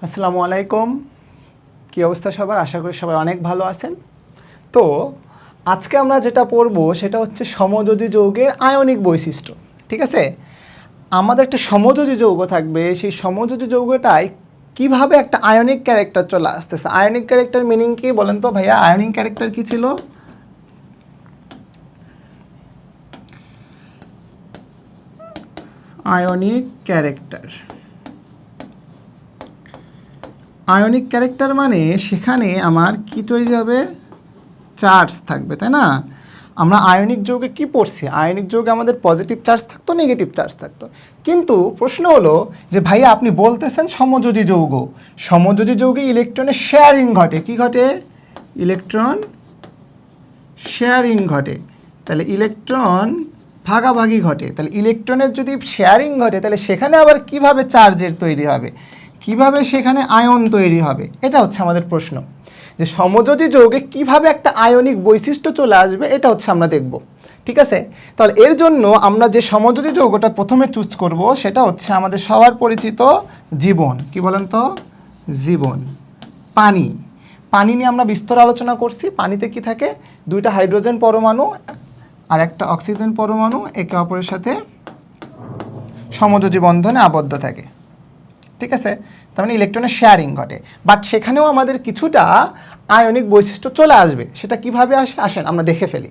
আসসালামু আলাইকুম। কী অবস্থা সবার? আশা করি সবাই অনেক ভালো আছেন। তো আজকে আমরা যেটা পড়ব সেটা হচ্ছে সমযোজী যৌগের আয়নিক বৈশিষ্ট্য। ঠিক আছে, আমাদের একটা সমযোজী যৌগ থাকবে, সেই সমযোজী যৌগটায় কিভাবে একটা আয়নিক ক্যারেক্টার চলে আসতেছে। আয়নিক ক্যারেক্টার মিনিং কি বলেন তো ভাইয়া? আয়নিক ক্যারেক্টার কি ছিল? আয়নিক ক্যারেক্টার, আয়নিক ক্যারেক্টার মানে সেখানে আমার কি তৈরি হবে? চার্জ থাকবে, তাই না? আমরা আয়নিক যৌগে কি পড়ছি? আয়নিক যৌগে আমাদের পজিটিভ চার্জ থাকতো, নেগেটিভ চার্জ থাকতো। কিন্তু প্রশ্ন হলো যে ভাইয়া আপনি বলতেছেন সমযোজী যৌগ, সমযোজী যৌগে ইলেকট্রনের শেয়ারিং ঘটে। কি ঘটে? ইলেকট্রন শেয়ারিং ঘটে। তাহলে ইলেকট্রন ভাগাভাগি ঘটে। তাহলে ইলেকট্রনের যদি শেয়ারিং ঘটে তাহলে সেখানে আবার কিভাবে চার্জের তৈরি হবে, কিভাবে সেখানে আয়ন তৈরি হবে, এটা হচ্ছে আমাদের প্রশ্ন। যে সমযোজী যৌগে কিভাবে একটা আয়নিক বৈশিষ্ট্য চলে আসবে, এটা হচ্ছে আমরা দেখব। ঠিক আছে, তাহলে এর জন্য আমরা যে সমযোজী যৌগটা প্রথমে চুজ করব সেটা হচ্ছে আমাদের সবার পরিচিত জীবন। কি বলেন তো? জীবন। পানি। পানি নিয়ে আমরা বিস্তর আলোচনা করছি। পানিতে কি থাকে? দুইটা হাইড্রোজেন পরমাণু আর একটা অক্সিজেন পরমাণু একে অপরের সাথে সমযোজী বন্ধনে আবদ্ধ থাকে। ঠিক আছে, তার মানে ইলেকট্রনের শেয়ারিং ঘটে। বাট সেখানেও আমাদের কিছুটা আয়নিক বৈশিষ্ট্য চলে আসবে। সেটা কিভাবে আসে? আসেন আমরা দেখে ফেলি।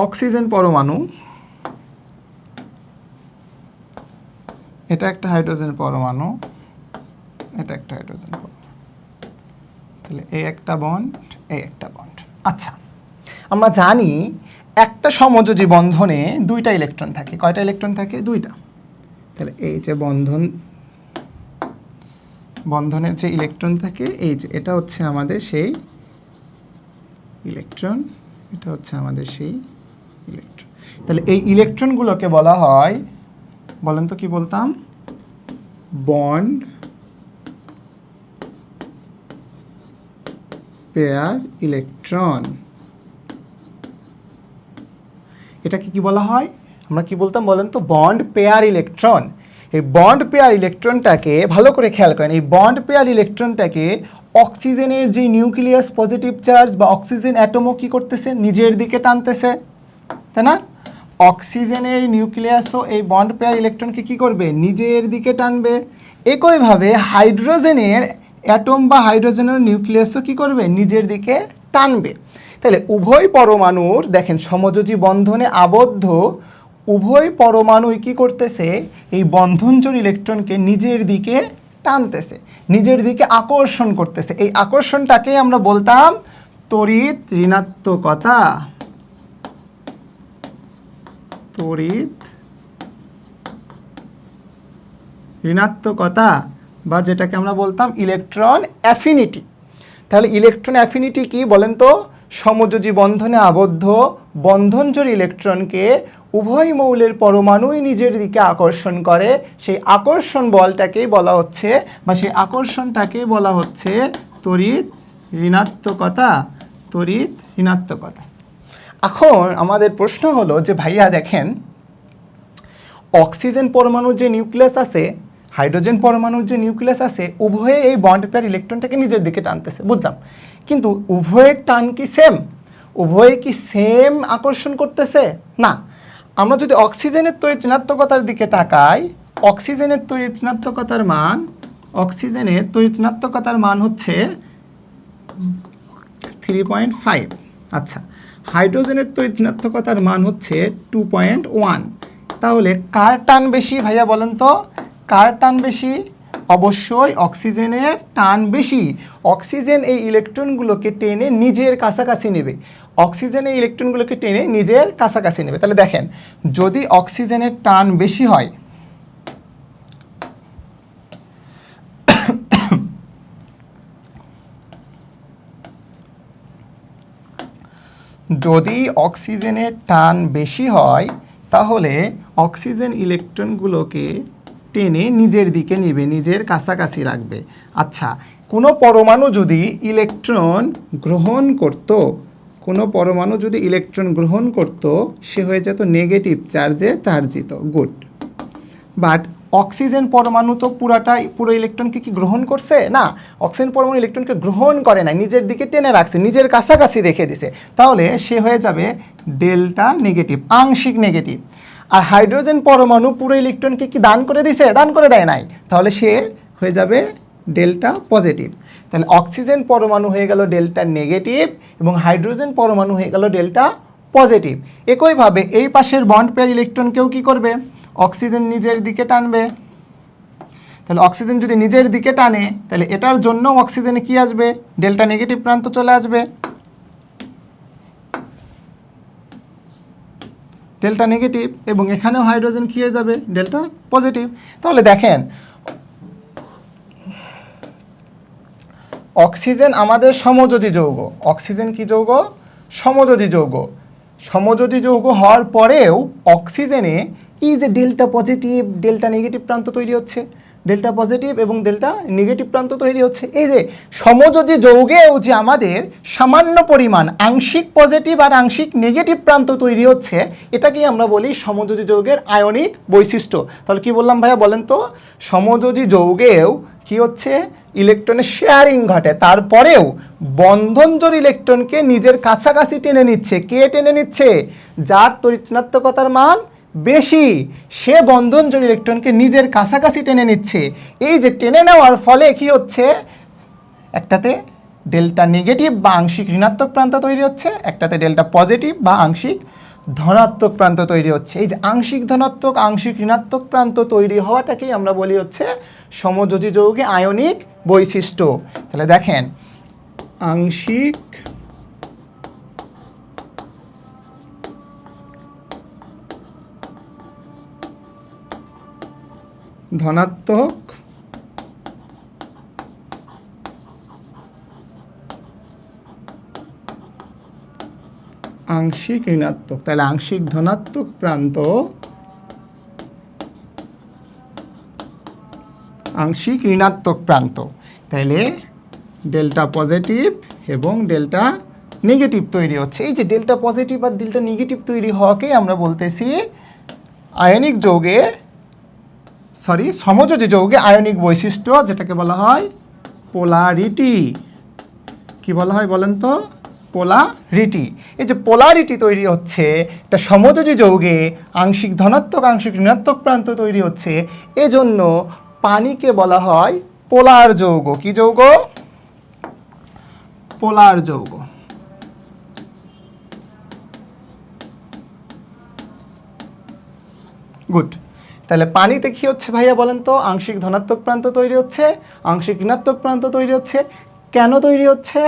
অক্সিজেন পরমাণু, এটা একটা হাইড্রোজেন পরমাণু, এটা একটা হাইড্রোজেন পরমাণু। তাহলে এই একটা বন্ড, এই একটা বন্ড। আচ্ছা, আমরা জানি একটা সমযোজী বন্ধনে দুইটা ইলেকট্রন থাকে। কয়টা ইলেকট্রন থাকে? দুইটা। তাহলে এই যে বন্ধনের যে ইলেকট্রন থাকে, এই যে এটা হচ্ছে আমাদের সেই ইলেকট্রন, এটা হচ্ছে আমাদের সেই ইলেকট্রন। তাহলে এই ইলেকট্রনগুলোকে বলা হয়, বলেন তো কি বলতাম? Bond pair electron. এটাকে কি বলা হয়? আমরা কি বলতাম বলেন তো? Bond pair electron. এই বন্ড পেয়ার ইলেকট্রনটাকে ভালো করে খেয়াল করেন। এই বন্ড পেয়ার ইলেকট্রনটাকে অক্সিজেনের যে নিউক্লিয়াস পজিটিভ চার্জ বা অক্সিজেন অ্যাটমও কি করতেছে? নিজের দিকে টানতেছে, তাই না? অক্সিজেনের নিউক্লিয়াসও এই বন্ড পেয়ার ইলেকট্রনকে কি করবে? নিজের দিকে টানবে। একইভাবে হাইড্রোজেনের অ্যাটম বা হাইড্রোজেনের নিউক্লিয়াসও কি করবে? নিজের দিকে টানবে। তাহলে উভয় পরমাণুর দেখেন সমযোজী বন্ধনে আবদ্ধ উভয় পরমাণুই কি করতেছে? এই বন্ধনজোড় ইলেকট্রনকে নিজের দিকে টানতেছে, নিজের দিকে আকর্ষণ করতেছে। এই আকর্ষণটাকেই আমরা বলতাম তড়িৎ ঋণাত্মকতা। তড়িৎ ঋণাত্মকতা বা যেটাকে আমরা বলতাম ইলেকট্রন অ্যাফিনিটি। তাহলে ইলেকট্রন অ্যাফিনিটি কি বলেন তো? সমযোজী বন্ধনে আবদ্ধ বন্ধনজোড় ইলেকট্রনকে উভয় মৌলের পরমাণুই নিজের দিকে আকর্ষণ করে। সেই আকর্ষণ বলটাকেই বলা হচ্ছে বা সেই আকর্ষণটাকেই বলা হচ্ছে তড়িৎ ঋণাত্মকতা। তড়িৎ ঋণাত্মকতা। এখন আমাদের প্রশ্ন হলো যে ভাইয়া দেখেন, অক্সিজেন পরমাণুর যে নিউক্লিয়াস আছে, হাইড্রোজেন পরমাণুর যে নিউক্লিয়াস আছে, উভয়ে এই বন্ড পেয়ার ইলেকট্রনটাকে নিজের দিকে টানতেছে, বুঝলাম। কিন্তু উভয়ের টান কি সেম? উভয়ে কি সেম আকর্ষণ করতেছে? না। আমরা যদি অক্সিজেনের তড়িৎ ঋণাত্মকতার দিকে তাকাই, অক্সিজেনের তড়িৎ ঋণাত্মকতার মান, অক্সিজেনের তড়িৎ ঋণাত্মকতার মান হচ্ছে 3.5। আচ্ছা, হাইড্রোজেনের তড়িৎ ঋণাত্মকতার মান হচ্ছে 2.1। তাহলে কার টান বেশি ভাইয়া বলেন তো? কার টান বেশি? অবশ্যই অক্সিজেনের টান বেশি। অক্সিজেন এই ইলেকট্রনগুলোকে টেনে নিজের কাছাকাছি নেবে। অক্সিজেন এই ইলেকট্রনগুলোকে টেনে নিজের কাছাকাছি নেবে। তাহলে দেখেন, যদি অক্সিজেনের টান বেশি হয়, যদি অক্সিজেনের টান বেশি হয় তাহলে অক্সিজেন ইলেকট্রনগুলোকে টেনে নিজের দিকে নেবে, নিজের কাছাকাছি রাখবে। আচ্ছা, কোনো পরমাণু যদি ইলেকট্রন গ্রহণ করত, কোনো পরমাণু যদি ইলেকট্রন গ্রহণ করত সে হয়ে যেত নেগেটিভ চার্জে চার্জিত। গুড। বাট অক্সিজেন পরমাণু তো পুরো ইলেকট্রনকে কি গ্রহণ করছে? না, অক্সিজেন পরমাণু ইলেকট্রনকে গ্রহণ করে না, নিজের দিকে টেনে রাখছে, নিজের কাছাকাছি রেখে দিছে। তাহলে সে হয়ে যাবে ডেল্টা নেগেটিভ, আংশিক নেগেটিভ। আর হাইড্রোজেন পরমাণু পুরো ইলেকট্রনকে কি দান করে দিছে? দান করে দেয় নাই। তাহলে সে হয়ে যাবে ডেল্টা পজিটিভ। তাহলে অক্সিজেন পরমাণু হয়ে গেল ডেল্টা নেগেটিভ এবং হাইড্রোজেন পরমাণু হয়ে গেল ডেল্টা পজিটিভ। একইভাবে এই পাশের বন্ড পেয়ার ইলেকট্রনকেও কি করবে? অক্সিজেন নিজের দিকে টানবে। তাহলে অক্সিজেন যদি নিজের দিকে টানে তাহলে এটার জন্য অক্সিজেনে কি আসবে? ডেল্টা নেগেটিভ প্রান্ত চলে আসবে, ডেল্টা নেগেটিভ। এবং এখানেও হাইড্রোজেন কি হয়ে যাবে? Delta positive. তাহলে দেখেন অক্সিজেন আমাদের সমযোজী যৌগ। অক্সিজেন কি যৌগ? সমযোজী যৌগ। সমযোজী যৌগ হওয়ার পরেও অক্সিজেনে এই যে ডেল্টা পজিটিভ ডেল্টা নেগেটিভ প্রান্ত তৈরি হচ্ছে, ডেল্টা পজিটিভ এবং ডেল্টা নেগেটিভ প্রান্ত তৈরি হচ্ছে। এই যে সমযোজী যৌগেও যে আমাদের সামান্য পরিমাণ আংশিক পজিটিভ আর আংশিক নেগেটিভ প্রান্ত তৈরি হচ্ছে, এটাকেই আমরা বলি সমযোজী যৌগের আয়নিক বৈশিষ্ট্য। তাহলে কি বললাম ভাইয়া বলেন তো? সমযোজী যৌগেও কি হচ্ছে? ইলেকট্রনের শেয়ারিং ঘটে, তারপরেও বন্ধনজোড় ইলেকট্রনকে নিজের কাছাকাছি টেনে নিচ্ছে। কে টেনে নিচ্ছে? যার তড়িৎ ঋণাত্মকতার মান বেশি, সে বন্ধনজোড় ইলেকট্রনকে নিজের কাছাকাছি টেনে নিচ্ছে। এই যে টেনে নেওয়ার ফলে কি হচ্ছে? একটাতে ডেল্টা নেগেটিভ বা আংশিক ঋণাত্মক প্রান্ত তৈরি হচ্ছে, একটাতে ডেল্টা পজিটিভ বা আংশিক ধনাত্মক প্রান্ত তৈরি হচ্ছে। এই যে আংশিক ধনাত্মক আংশিক ঋণাত্মক প্রান্ত তৈরি হওয়াটাকেই আমরা বলি হচ্ছে সমযোজী যৌগে আয়নিক বৈশিষ্ট্য। তাহলে দেখেন আংশিক ধনাত্মক আংশিক ঋণাত্মক। তাহলে আংশিক ধনাত্মক প্রান্ত আংশিক ঋণাত্মক প্রান্ত, তাহলে ডেল্টা পজিটিভ এবং ডেল্টা নেগেটিভ তৈরি হচ্ছে। এই যে ডেল্টা পজিটিভ আর ডেল্টা নেগেটিভ তৈরি হওয়াকে আমরা বলতেছি আয়নিক যৌগে সমযোজী যৌগে আয়নিক বৈশিষ্ট্য, যেটাকে বলা হয় পোলারিটি। কি বলা হয় বলেন তো? পোলারিটি। এই যে পোলারিটি তৈরি হচ্ছে এটা সমযোজী যৌগে আংশিক ধনাত্মক আংশিক ঋণাত্মক প্রান্ত তৈরি হচ্ছে, এজন্য পানিকে বলা হয় পোলার যৌগ। কি যৌগ? পোলার যৌগ। গুড। তাহলে পানিতে কি হচ্ছে ভাইয়া বলেন তো? আংশিক ধনাত্মক প্রান্ত তৈরি হচ্ছে, আংশিক ঋণাত্মক প্রান্ত তৈরি হচ্ছে। কেন তৈরি হচ্ছে?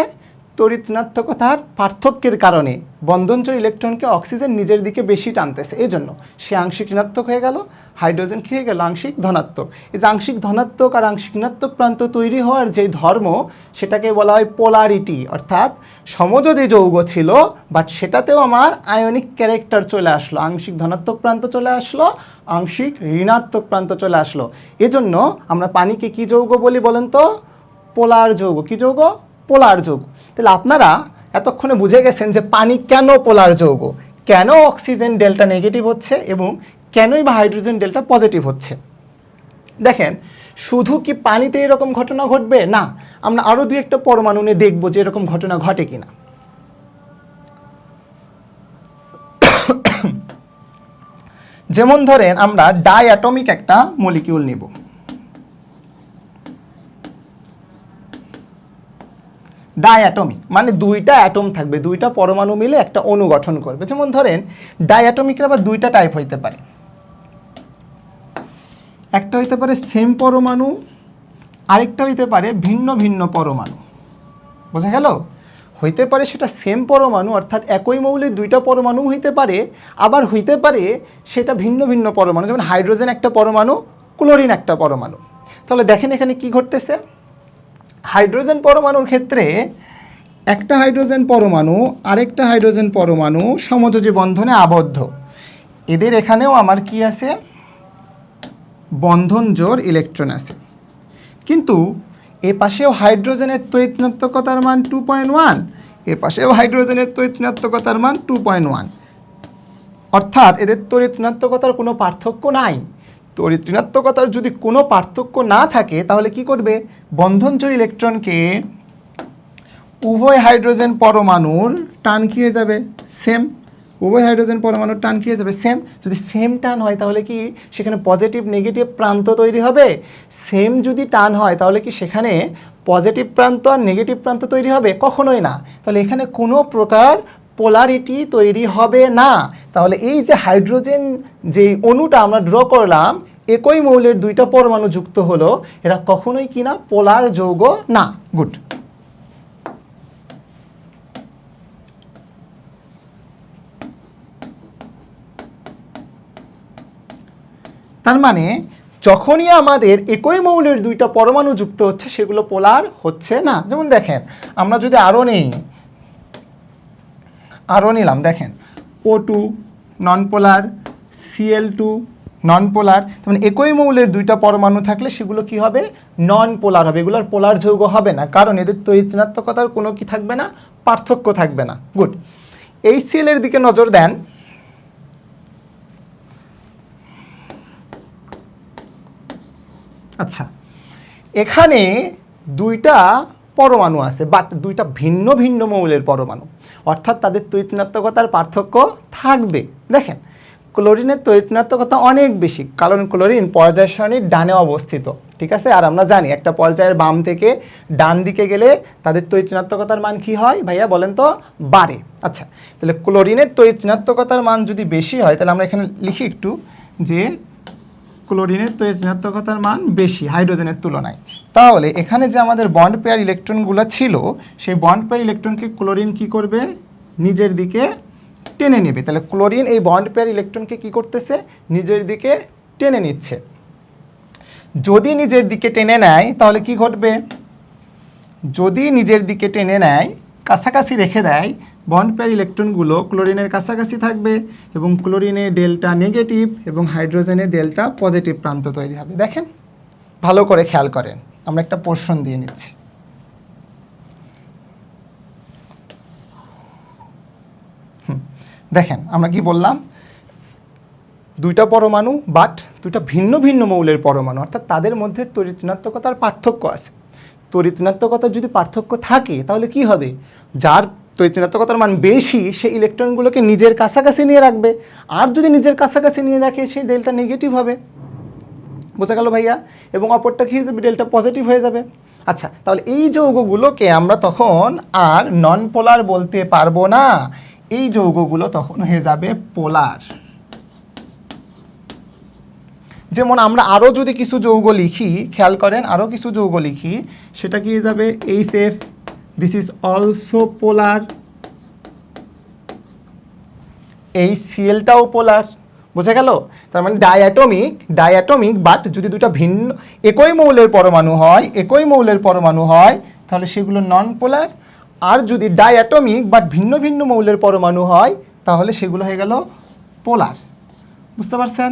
তড়িৎ ঋণাত্মকতার পার্থক্যের কারণে বন্ধনজোড় ইলেকট্রনকে অক্সিজেন নিজের দিকে বেশি টানতেছে, এই জন্য সে আংশিক ঋণাত্মক হয়ে গেল, হাইড্রোজেন কি হয়ে গেল? আংশিক ধনাত্মক। এই যে আংশিক ধনাত্মক আর আংশিক ঋণাত্মক প্রান্ত তৈরি হওয়ার যে ধর্ম, সেটাকে বলা হয় পোলারিটি। অর্থাৎ সমযোজী যৌগ ছিল, বাট সেটাতেও আমার আয়নিক ক্যারেক্টার চলে আসলো, আংশিক ধনাত্মক প্রান্ত চলে আসলো, আংশিক ঋণাত্মক প্রান্ত চলে আসলো। এজন্য আমরা পানিকে কি যৌগ বলি বলেন তো? পোলার যৌগ। কি যৌগ? পোলার যৌগ। তাহলে আপনারা এতক্ষণে বুঝে গেছেন যে পানি কেন পোলার যৌগ, কেন অক্সিজেন ডেল্টা নেগেটিভ হচ্ছে এবং কেনই বা হাইড্রোজেন ডেল্টা পজিটিভ হচ্ছে। দেখেন শুধু কি পানিতে এরকম ঘটনা ঘটবে? না, আমরা আরও দুই একটা পরমাণু নিয়ে দেখবো যে এরকম ঘটনা ঘটে কিনা। যেমন ধরেন আমরা ডাইঅ্যাটমিক একটা মলিকিউল নিব। ডাইঅ্যাটমিক মানে দুইটা অ্যাটম থাকবে, দুইটা পরমাণু মিলে একটা অণু গঠন করবে। যেমন ধরেন ডাইঅ্যাটমিকের আবার দুইটা টাইপ হইতে পারে। একটা হইতে পারে সেম পরমাণু, আরেকটা হইতে পারে ভিন্ন ভিন্ন পরমাণু। বোঝা গেল? হইতে পারে সেটা সেম পরমাণু অর্থাৎ একই মৌলের দুইটা পরমাণু হইতে পারে, আবার হইতে পারে সেটা ভিন্ন ভিন্ন পরমাণু, যেমন হাইড্রোজেন একটা পরমাণু, ক্লোরিন একটা পরমাণু। তাহলে দেখেন এখানে কি ঘটতেছে। হাইড্রোজেন পরমাণুর ক্ষেত্রে একটা হাইড্রোজেন পরমাণু আরেকটা হাইড্রোজেন পরমাণু সমযোজী বন্ধনে আবদ্ধ। এদের এখানেও আমার কি আছে? বন্ধন জোড় ইলেকট্রন আছে। কিন্তু এ পাশেও হাইড্রোজেনের তড়িৎ ঋণাত্মকতার মান 2.1, এ পাশেও হাইড্রোজেনের তড়িৎ ঋণাত্মকতার মান 2.1, অর্থাৎ এদের তড়িৎ ঋণাত্মকতার কোনো পার্থক্য নাই। তড়িৎ ঋণাত্মকতার যদি কোনো পার্থক্য না থাকে তাহলে কি করবে, বন্ধনজোড় ইলেকট্রনকে উভয় হাইড্রোজেন পরমাণুর টান কি হয়ে যাবে, সেম। উভয় হাইড্রোজেন পরমাণুর টান কি হয়ে যাবে, সেম। যদি সেম টান হয় তাহলে কি সেখানে পজিটিভ নেগেটিভ প্রান্ত তৈরি হবে? সেম যদি টান হয় তাহলে কি সেখানে পজিটিভ প্রান্ত আর নেগেটিভ প্রান্ত তৈরি হবে? কখনোই না। তাহলে এখানে কোনো প্রকার পোলারিটি তৈরি হবে না। তাহলে এই যে হাইড্রোজেন যে অণুটা আমরা ড্র করলাম, একই মৌলের দুইটা পরমাণু যুক্ত হলো, এরা কখনোই কি না, পোলার যৌগ না। গুড। তার মানে যখনই আমাদের একই মৌলের দুইটা পরমাণু যুক্ত হচ্ছে সেগুলো পোলার হচ্ছে না। যেমন দেখেন, আমরা যদি আরও নিলাম, দেখেন O2 নন পোলার, Cl2 নন পোলার। মানে একই মৌলের দুইটা পরমাণু থাকলে সেগুলো কি হবে, নন পোলার হবে। এগুলোর পোলার যৌগ হবে না, কারণ এদের তড়িৎ ঋণাত্মকতার কোনো কি থাকবে না, পার্থক্য থাকবে না। গুড। এই Cl এর দিকে নজর দেন। আচ্ছা, এখানে দুইটা পরমাণু আছে, বাট দুইটা ভিন্ন ভিন্ন মৌলের পরমাণু, অর্থাৎ তাদের তড়িৎ ঋণাত্মকতার পার্থক্য থাকবে। দেখেন, ক্লোরিনের তড়িৎ ঋণাত্মকতা অনেক বেশি, কারণ ক্লোরিন পর্যায় সারণীর ডানে অবস্থিত, ঠিক আছে। আর আমরা জানি একটা পর্যায়ের বাম থেকে ডান দিকে গেলে তাদের তড়িৎ ঋণাত্মকতার মান কি হয় ভাইয়া বলেন তো, বাড়ে। আচ্ছা, তাহলে ক্লোরিনের তড়িৎ ঋণাত্মকতার মান যদি বেশি হয় তাহলে আমরা এখানে লিখি একটু যে ক্লোরিনের তড়িৎ ঋণাত্মকতার মান বেশি হাইড্রোজেনের তুলনায়। তাহলে এখানে যে আমাদের বন্ড পেয়ার ইলেকট্রনগুলো ছিল, সেই বন্ড পেয়ার ইলেকট্রনকে ক্লোরিন কি করবে, নিজের দিকে টেনে নেবে। তাহলে ক্লোরিন এই বন্ড পেয়ার ইলেকট্রনকে কি করতেছে, নিজের দিকে টেনে নিচ্ছে। যদি নিজের দিকে টেনে নেয় তাহলে কি ঘটবে, যদি নিজের দিকে টেনে নেয়, কাছাকাছি রেখে দেয়, বন্ড পেয়ার ইলেকট্রনগুলো ক্লোরিনের কাছাকাছি থাকবে এবং ক্লোরিনে ডেল্টা নেগেটিভ এবং হাইড্রোজেনে ডেল্টা পজিটিভ প্রান্ত তৈরি হবে। দেখেন, ভালো করে খেয়াল করেন, আমরা একটা পোর্শন দিয়ে নিচ্ছি। দেখেন, আমরা কি বললাম, দুইটা পরমাণু বাট দুইটা ভিন্ন ভিন্ন মৌলের পরমাণু, অর্থাৎ তাদের মধ্যে তড়িৎ ঋণাত্মকতার পার্থক্য আছে। তড়িৎ ঋণাত্মকতার যদি পার্থক্য থাকে তাহলে কি হবে, যার তড়িৎ ঋণাত্মকতার মান বেশি সে ইলেকট্রনগুলোকে নিজের কাছাকাছি নিয়ে রাখবে, আর যদি নিজের কাছাকাছি নিয়ে রাখে সেই ডেল্টা নেগেটিভ হবে। বোঝা গেল ভাইয়া? এবং অপরটা কি হয়ে যাবে, ডেল্টা পজিটিভ হয়ে যাবে। আচ্ছা, তাহলে এই যৌগগুলোকে আমরা তখন আর নন পোলার বলতে পারবো না, এই যৌগগুলো তখন হয়ে যাবে পোলার। যেমন আমরা আরও যদি কিছু যৌগ লিখি, খেয়াল করেন, আরও কিছু যৌগ লিখি, সেটা কি হয়ে যাবে HF, দিস ইজ অলসো পোলার। এই Clটাও পোলার। বোঝা গেল? তার মানে ডায়াটমিক বাট যদি দুটো ভিন্ন একই মৌলের পরমাণু হয় তাহলে সেগুলো নন পোলার। আর যদি ডায়াটমিক বাট ভিন্ন ভিন্ন মৌলের পরমাণু হয় তাহলে সেগুলো হয়ে গেল পোলার। বুঝতে পারছেন?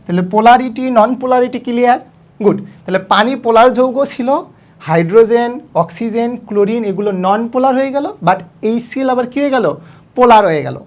তাহলে পোলারিটি নন পোলারিটি ক্লিয়ার। গুড। তাহলে পানি পোলার যৌগ ছিল, হাইড্রোজেন, অক্সিজেন, ক্লোরিন এগুলো নন পোলার হয়ে গেল, বাট এই Cl আবার কী হয়ে গেল, পোলার হয়ে গেল।